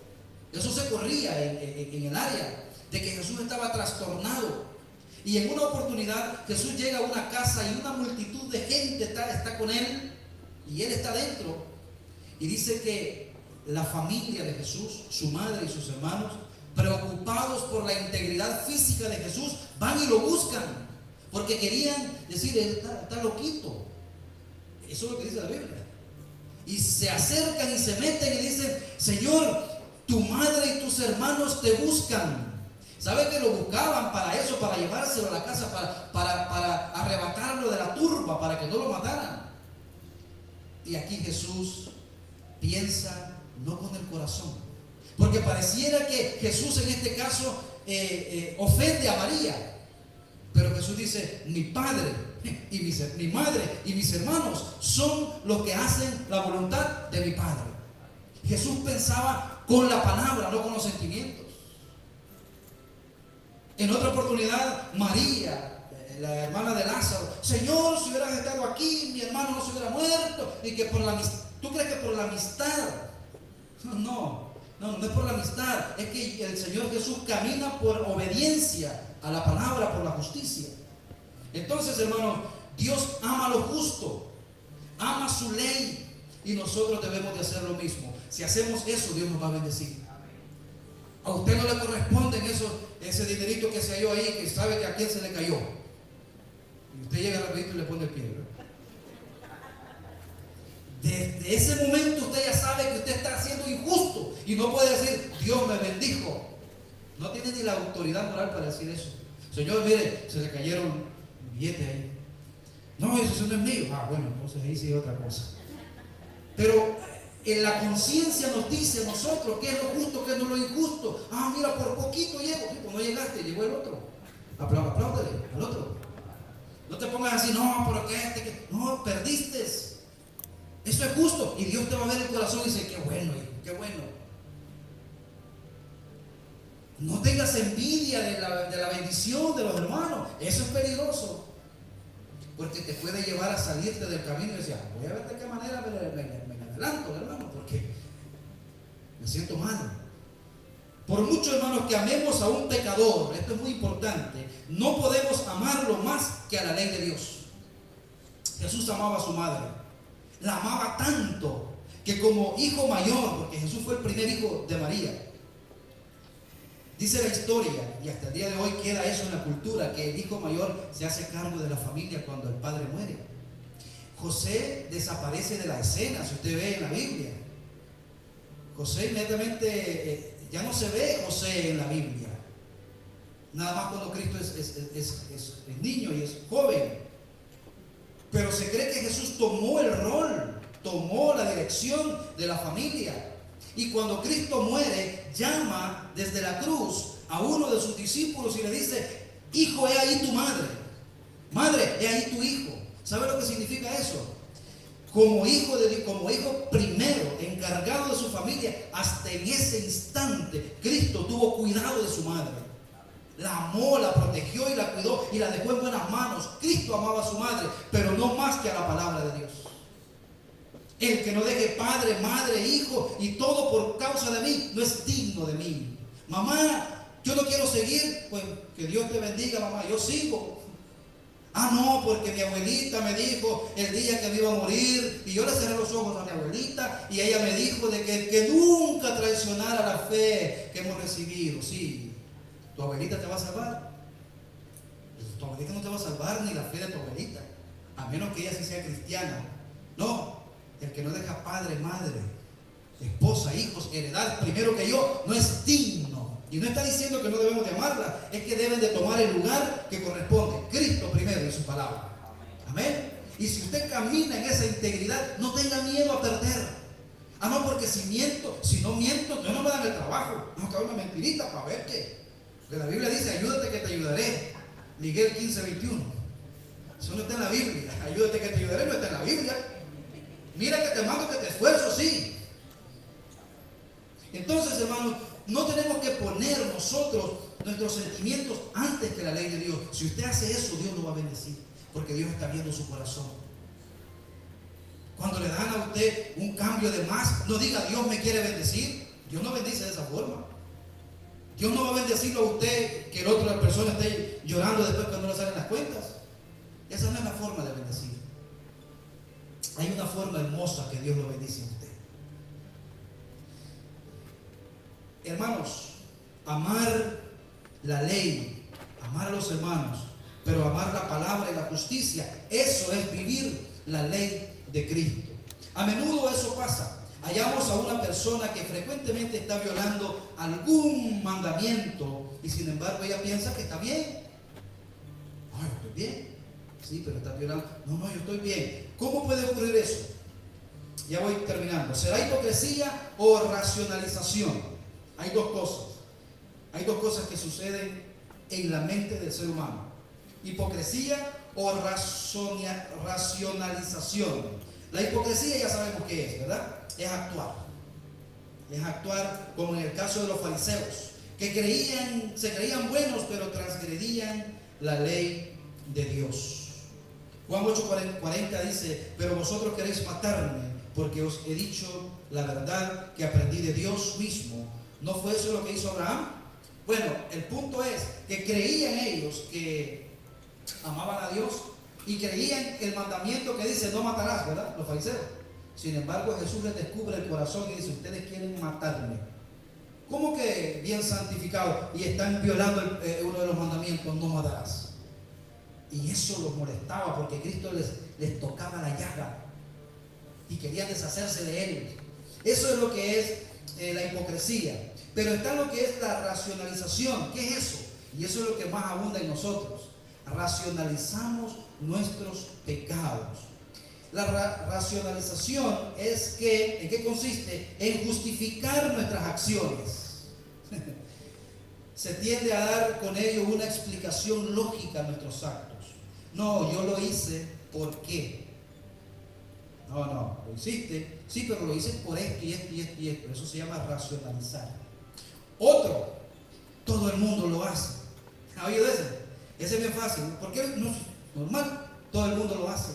Eso se corría en el área de que Jesús estaba trastornado. Y en una oportunidad Jesús llega a una casa y una multitud de gente está con él y él está dentro. Y dice que la familia de Jesús, su madre y sus hermanos, preocupados por la integridad física de Jesús, van y lo buscan porque querían decir, él está loquito. Eso es lo que dice la Biblia. Y se acercan y se meten y dicen, Señor, tu madre y tus hermanos te buscan. ¿Sabe que lo buscaban para eso, para llevárselo a la casa, para arrebatarlo de la turba, para que no lo mataran? Y aquí Jesús piensa no con el corazón, porque pareciera que Jesús en este caso ofende a María, pero Jesús dice, mi padre y mi madre y mis hermanos son los que hacen la voluntad de mi Padre. Jesús pensaba con la palabra, no con los sentimientos. En otra oportunidad, María, la hermana de Lázaro, Señor, si hubieras estado aquí, mi hermano no se hubiera muerto. Y que por la amistad, ¿tú crees que por la amistad? No es por la amistad. Es que el Señor Jesús camina por obediencia a la palabra, por la justicia. Entonces, hermanos, Dios ama lo justo, ama su ley, y nosotros debemos de hacer lo mismo. Si hacemos eso, Dios nos va a bendecir. A usted no le corresponde ese dinerito que se halló ahí, que sabe que a quién se le cayó. Y usted llega rapidito y le pone el pie, ¿verdad? Desde ese momento usted ya sabe que usted está haciendo injusto y no puede decir, Dios me bendijo. No tiene ni la autoridad moral para decir eso. Señor, mire, se le cayeron billetes ahí. No, eso no es mío. Ah, bueno, entonces ahí sí es otra cosa. Pero en la conciencia nos dice a nosotros qué es lo justo, qué es lo injusto. Ah, mira, por poquito llego. Sí, pues no llegaste, llegó el otro. Apláudale al otro. No te pongas así, no, porque no, perdiste. Eso es justo. Y Dios te va a ver el corazón y dice, qué bueno, hijo, qué bueno. No tengas envidia de la bendición de los hermanos. Eso es peligroso, porque te puede llevar a salirte del camino y decir, voy a ver de qué manera me adelanto, hermano, porque me siento mal. Por mucho, hermanos, que amemos a un pecador, esto es muy importante, no podemos amarlo más que a la ley de Dios. Jesús amaba a su madre, la amaba tanto que como hijo mayor, porque Jesús fue el primer hijo de María, dice la historia, y hasta el día de hoy queda eso en la cultura, que el hijo mayor se hace cargo de la familia cuando el padre muere. José desaparece de la escena, si usted ve en la Biblia. José inmediatamente, ya no se ve José en la Biblia. Nada más cuando Cristo es niño y es joven. Pero se cree que Jesús tomó el rol, tomó la dirección de la familia. Y cuando Cristo muere, llama desde la cruz a uno de sus discípulos y le dice, hijo, he ahí tu madre. Madre, he ahí tu hijo. ¿Sabe lo que significa eso? Como hijo primero en encargado de su familia, hasta en ese instante Cristo tuvo cuidado de su madre. La amó, la protegió y la cuidó y la dejó en buenas manos. Cristo amaba a su madre, pero no más que a la palabra de Dios. El que no deje padre, madre, hijo y todo por causa de mí, no es digno de mí. Mamá, yo no quiero seguir, pues que Dios te bendiga, mamá, yo sigo. Ah, no, porque mi abuelita me dijo el día que me iba a morir y yo le cerré los ojos a mi abuelita y ella me dijo de que nunca traicionara la fe que hemos recibido. Sí, tu abuelita te va a salvar. Tu abuelita no te va a salvar ni la fe de tu abuelita, a menos que ella sí sea cristiana. No, el que no deja padre, madre, esposa, hijos, heredad primero que yo, no es digno. Y no está diciendo que no debemos de amarla, es que deben de tomar el lugar que corresponde. Cristo primero en su palabra. Amén. Y si usted camina en esa integridad, no tenga miedo a perder. Ah, no, porque si no miento, yo no me dan el trabajo. No, que haga una mentirita para ver qué. Porque la Biblia dice, ayúdate que te ayudaré. Miguel 15:21. Eso no está en la Biblia. Ayúdate que te ayudaré, no está en la Biblia. Mira que te mando que te esfuerzo, sí. Entonces, hermanos, no tenemos que poner nosotros nuestros sentimientos antes que la ley de Dios. Si usted hace eso, Dios lo va a bendecir, porque Dios está viendo su corazón. Cuando le dan a usted un cambio de más, no diga Dios me quiere bendecir. Dios no bendice de esa forma. Dios no va a bendecirlo a usted que el otro, la persona esté llorando después cuando no le salen las cuentas. Esa no es la forma de bendecir. Hay una forma hermosa que Dios lo bendice a usted. Hermanos, amar la ley, amar a los hermanos, pero amar la palabra y la justicia, eso es vivir la ley de Cristo. A menudo eso pasa. Hallamos a una persona que frecuentemente está violando algún mandamiento y sin embargo ella piensa que está bien. No, yo estoy bien. Sí, pero está violando. No, yo estoy bien. ¿Cómo puede ocurrir eso? Ya voy terminando. ¿Será hipocresía o racionalización? Hay dos cosas. Hay dos cosas que suceden en la mente del ser humano. Hipocresía o racionalización. La hipocresía ya sabemos qué es, ¿verdad? Es actuar. Es actuar como en el caso de los fariseos, que se creían buenos, pero transgredían la ley de Dios. Juan 8:40 dice, pero vosotros queréis matarme, porque os he dicho la verdad que aprendí de Dios mismo. ¿No fue eso lo que hizo Abraham? Bueno, el punto es que creían ellos que amaban a Dios y creían el mandamiento que dice no matarás, ¿verdad? Los fariseos. Sin embargo, Jesús les descubre el corazón y dice, ustedes quieren matarme. ¿Cómo que bien santificado y están violando uno de los mandamientos, no matarás? Y eso los molestaba porque Cristo les tocaba la llaga y querían deshacerse de él. Eso es lo que es la hipocresía. Pero está lo que es la racionalización. ¿Qué es eso? Y eso es lo que más abunda en nosotros. Racionalizamos nuestros pecados. La racionalización es que, ¿en qué consiste? En justificar nuestras acciones. Se tiende a dar con ello una explicación lógica a nuestros actos. No, yo lo hice, ¿por qué? No, lo hiciste, sí, pero lo hice por esto y esto y esto y esto. Eso se llama racionalizar. Otro, todo el mundo lo hace. ¿Ha oído ese? Ese es bien fácil. ¿Por qué no es normal? Todo el mundo lo hace.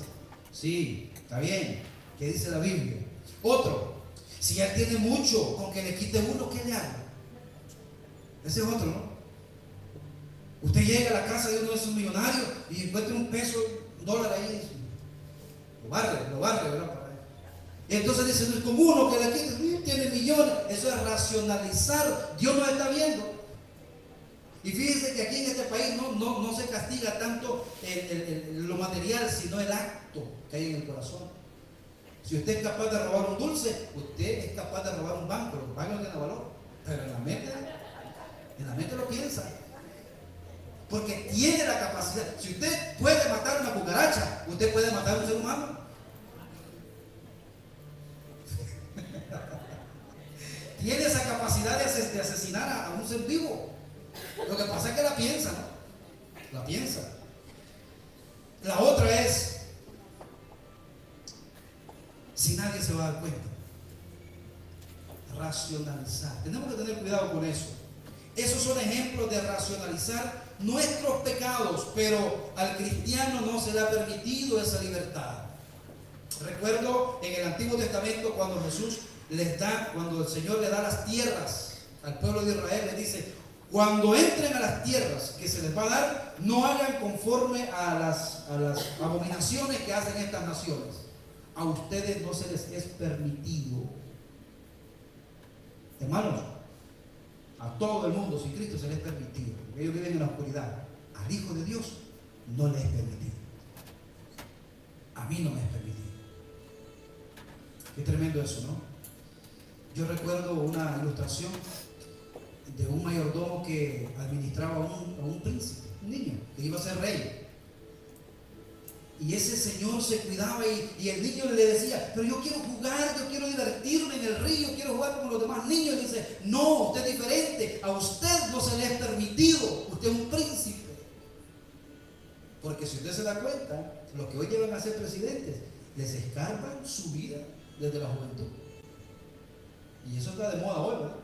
Sí, está bien. ¿Qué dice la Biblia? Otro, si él tiene mucho, con que le quite uno, ¿qué le hago? Ese es otro, ¿no? Usted llega a la casa de uno de esos millonarios y encuentra un peso, $1 ahí. Lo barre, ¿verdad? Y entonces dice, no es como uno que le quite, tiene millones. Eso es racionalizar. Dios nos está viendo. Y fíjense que aquí en este país no se castiga tanto lo material, sino el acto que hay en el corazón. Si usted es capaz de robar un dulce, usted es capaz de robar un banco. Los bancos no tienen valor, pero en la mente lo piensa. Porque tiene la capacidad. Si usted puede matar una cucaracha, usted puede matar a un ser humano. Tiene esa capacidad de asesinar a un ser vivo. Lo que pasa es que la piensa, ¿no? La piensa. La otra es, si nadie se va a dar cuenta. racionalizar. Tenemos que tener cuidado con eso. Esos son ejemplos de racionalizar nuestros pecados, pero al cristiano no se le ha permitido esa libertad. Recuerdo en el Antiguo Testamento cuando cuando el Señor le da las tierras al pueblo de Israel, les dice: cuando entren a las tierras que se les va a dar, no hagan conforme a las abominaciones que hacen estas naciones. A ustedes no se les es permitido. Hermanos, a todo el mundo sin Cristo se les es permitido, porque ellos viven en la oscuridad. Al Hijo de Dios no le es permitido. A mí no me es permitido. Qué tremendo eso, ¿no? Yo recuerdo una ilustración de un mayordomo que administraba a un príncipe, un niño, que iba a ser rey. Y ese señor se cuidaba y el niño le decía: pero yo quiero jugar, yo quiero divertirme en el río, quiero jugar con los demás niños. Y dice: no, usted es diferente, a usted no se le es permitido, usted es un príncipe. Porque si usted se da cuenta, los que hoy llevan a ser presidentes, les escarban su vida desde la juventud. Y eso está de moda hoy, ¿verdad?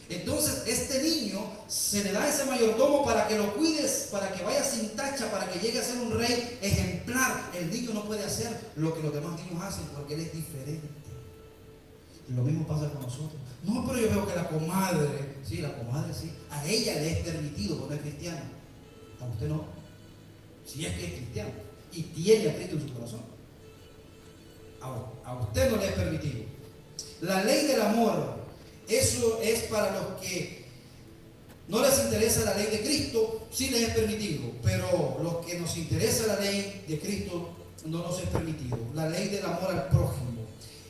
Entonces este niño se le da a ese mayordomo para que lo cuides, para que vaya sin tacha, para que llegue a ser un rey ejemplar. El niño no puede hacer lo que los demás niños hacen porque él es diferente. Y lo mismo pasa con nosotros. No, pero yo veo que la comadre sí, a ella le es permitido porque es cristiana. A usted no. Si es que es cristiano y tiene a Cristo en su corazón, a usted no le es permitido. La ley del amor, eso es para los que no les interesa la ley de Cristo, sí les es permitido, pero los que nos interesa la ley de Cristo no nos es permitido. La ley del amor al prójimo.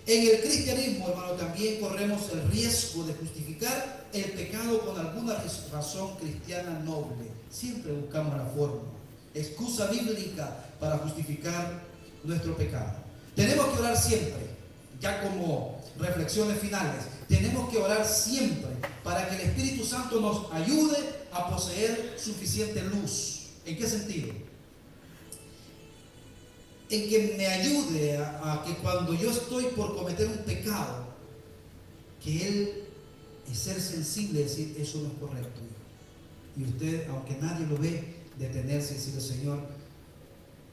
En el cristianismo, hermano, también corremos el riesgo de justificar el pecado con alguna razón cristiana noble. Siempre buscamos la forma, excusa bíblica para justificar nuestro pecado. Tenemos que orar siempre, ya como reflexiones finales. Tenemos que orar siempre para que el Espíritu Santo nos ayude a poseer suficiente luz. ¿En qué sentido? En que me ayude a que cuando yo estoy por cometer un pecado, que Él es ser sensible y decir: eso no es correcto. Y usted, aunque nadie lo ve, detenerse y decirle: Señor,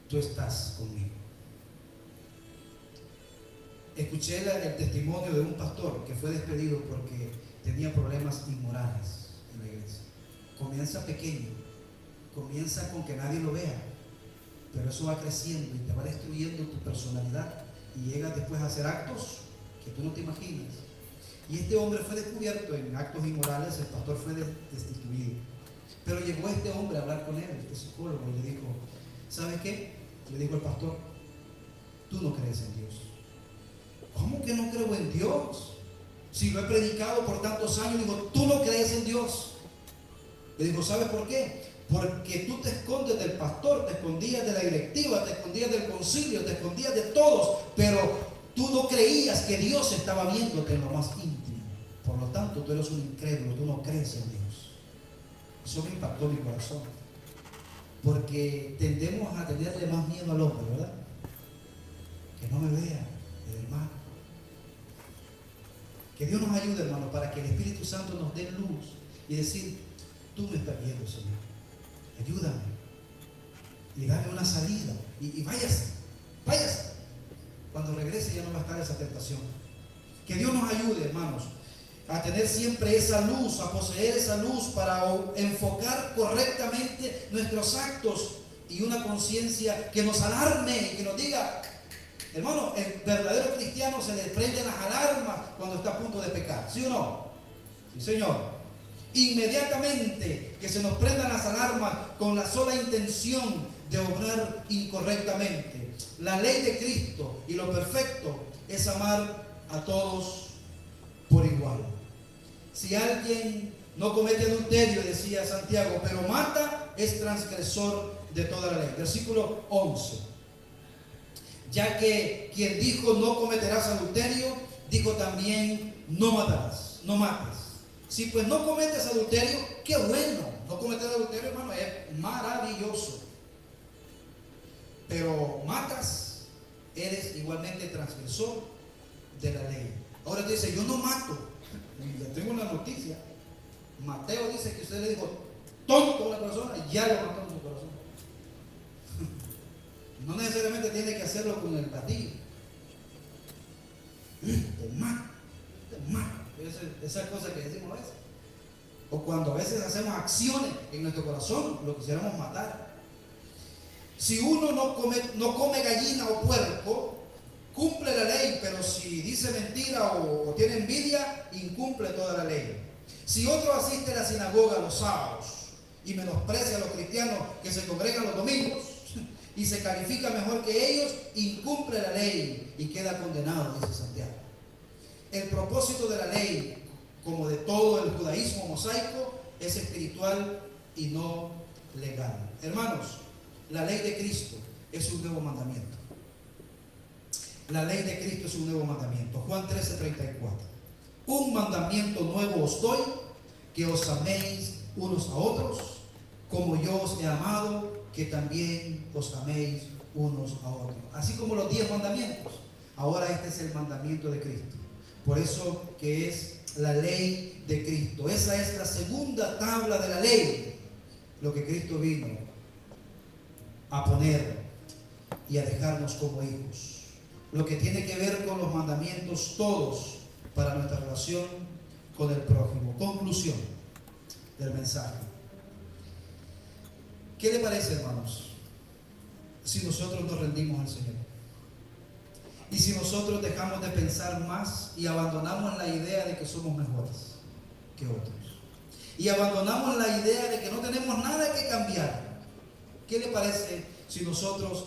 tú estás conmigo. Escuché el testimonio de un pastor que fue despedido porque tenía problemas inmorales en la iglesia. Comienza pequeño, comienza con que nadie lo vea, pero eso va creciendo y te va destruyendo tu personalidad y llegas después a hacer actos que tú no te imaginas. Y este hombre fue descubierto en actos inmorales, el pastor fue destituido. Pero llegó este hombre a hablar con él, este psicólogo, y le dijo: ¿sabes qué? Le dijo el pastor: tú no crees en Dios. ¿Cómo que no creo en Dios? Si lo he predicado por tantos años. Digo: tú no crees en Dios. Le digo: ¿sabes por qué? Porque tú te escondes del pastor, te escondías de la directiva, te escondías del concilio, te escondías de todos, pero tú no creías que Dios estaba viéndote en lo más íntimo. Por lo tanto, tú eres un incrédulo, tú no crees en Dios. Eso me impactó mi corazón, porque tendemos a tenerle más miedo al hombre, ¿verdad? Que no me vea el mal. Que Dios nos ayude, hermano, para que el Espíritu Santo nos dé luz y decir: tú me estás viendo, Señor, ayúdame y dame una salida y váyase. Cuando regrese ya no va a estar esa tentación. Que Dios nos ayude, hermanos, a tener siempre esa luz, a poseer esa luz para enfocar correctamente nuestros actos y una conciencia que nos alarme y que nos diga: hermano, el verdadero cristiano se le prenden las alarmas cuando está a punto de pecar, ¿sí o no? Sí, Señor. Inmediatamente que se nos prendan las alarmas con la sola intención de obrar incorrectamente. La ley de Cristo y lo perfecto es amar a todos por igual. Si alguien no comete adulterio, decía Santiago, pero mata, es transgresor de toda la ley. Versículo 11. Ya que quien dijo: no cometerás adulterio, dijo también: no matarás, no mates. Si pues no cometes adulterio, qué bueno. No cometer adulterio, hermano, es maravilloso. Pero matas, eres igualmente transgresor de la ley. Ahora te dice: yo no mato, Y le tengo una noticia. Mateo dice que usted le dijo tonto a una persona y ya lo mató en su corazón. No necesariamente tiene que hacerlo con el gatillo. Te mato. Esa cosa que decimos a veces. O cuando a veces hacemos acciones en nuestro corazón, lo quisiéramos matar. Si uno no come gallina o puerco, cumple la ley, pero si dice mentira o tiene envidia, incumple toda la ley. Si otro asiste a la sinagoga los sábados y menosprecia a los cristianos que se congregan los domingos y se califica mejor que ellos, incumple la ley y queda condenado, dice Santiago. El propósito de la ley, como de todo el judaísmo mosaico, es espiritual y no legal. Hermanos, la ley de Cristo es un nuevo mandamiento. La ley de Cristo es un nuevo mandamiento. Juan 13:34. Un mandamiento nuevo os doy, que os améis unos a otros, como yo os he amado, que también os améis unos a otros. Así como los 10 mandamientos, ahora este es el mandamiento de Cristo. Por eso que es la ley de Cristo. Esa es la segunda tabla de la ley, lo que Cristo vino a poner y a dejarnos como hijos. Lo que tiene que ver con los mandamientos todos para nuestra relación con el prójimo. Conclusión del mensaje. ¿Qué le parece, hermanos, si nosotros nos rendimos al Señor? Y si nosotros dejamos de pensar más y abandonamos la idea de que somos mejores que otros. Y abandonamos la idea de que no tenemos nada que cambiar. ¿Qué le parece si nosotros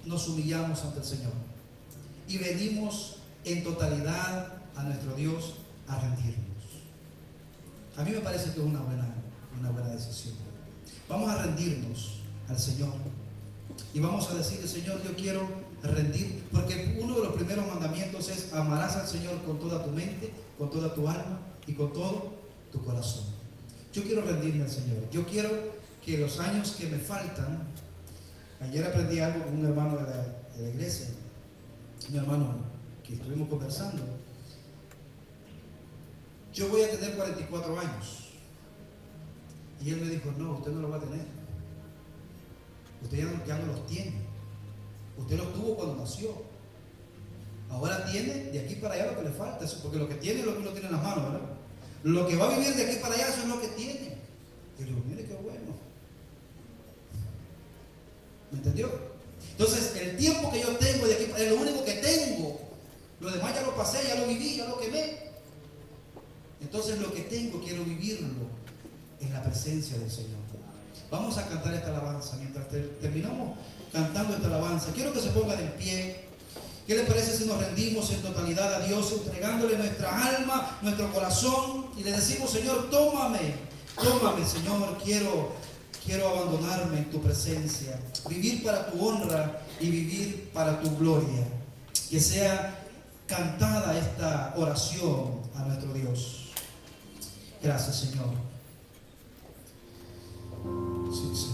nos humillamos ante el Señor y venimos en totalidad a nuestro Dios a rendirnos? A mí me parece que es una buena decisión. Vamos a rendirnos al Señor y vamos a decirle: Señor, yo quiero rendir, porque uno de los primeros mandamientos es: amarás al Señor con toda tu mente, con toda tu alma y con todo tu corazón. Yo quiero rendirme al Señor. Yo quiero que los años que me faltan, ayer aprendí algo con un hermano de la iglesia, un hermano que estuvimos conversando. Yo voy a tener 44 años. Y él me dijo: no, usted no lo va a tener. Usted ya no los tiene. Usted los tuvo cuando nació. Ahora tiene de aquí para allá lo que le falta. Porque lo que tiene es lo que uno tiene en las manos, ¿verdad? Lo que va a vivir de aquí para allá, eso es lo que tiene. Y yo digo: mire qué bueno. ¿Me entendió? Entonces, el tiempo que yo tengo de aquí para allá es lo único que tengo. Lo demás ya lo pasé, ya lo viví, ya lo quemé. Entonces, lo que tengo quiero vivirlo en la presencia del Señor. Vamos a cantar esta alabanza. Mientras terminamos cantando esta alabanza, quiero que se pongan en pie. ¿Qué les parece si nos rendimos en totalidad a Dios, entregándole nuestra alma, nuestro corazón, y le decimos: Señor, tómame, Señor, quiero abandonarme en tu presencia, vivir para tu honra y vivir para tu gloria? Que sea cantada esta oración a nuestro Dios. Gracias, Señor. Sí,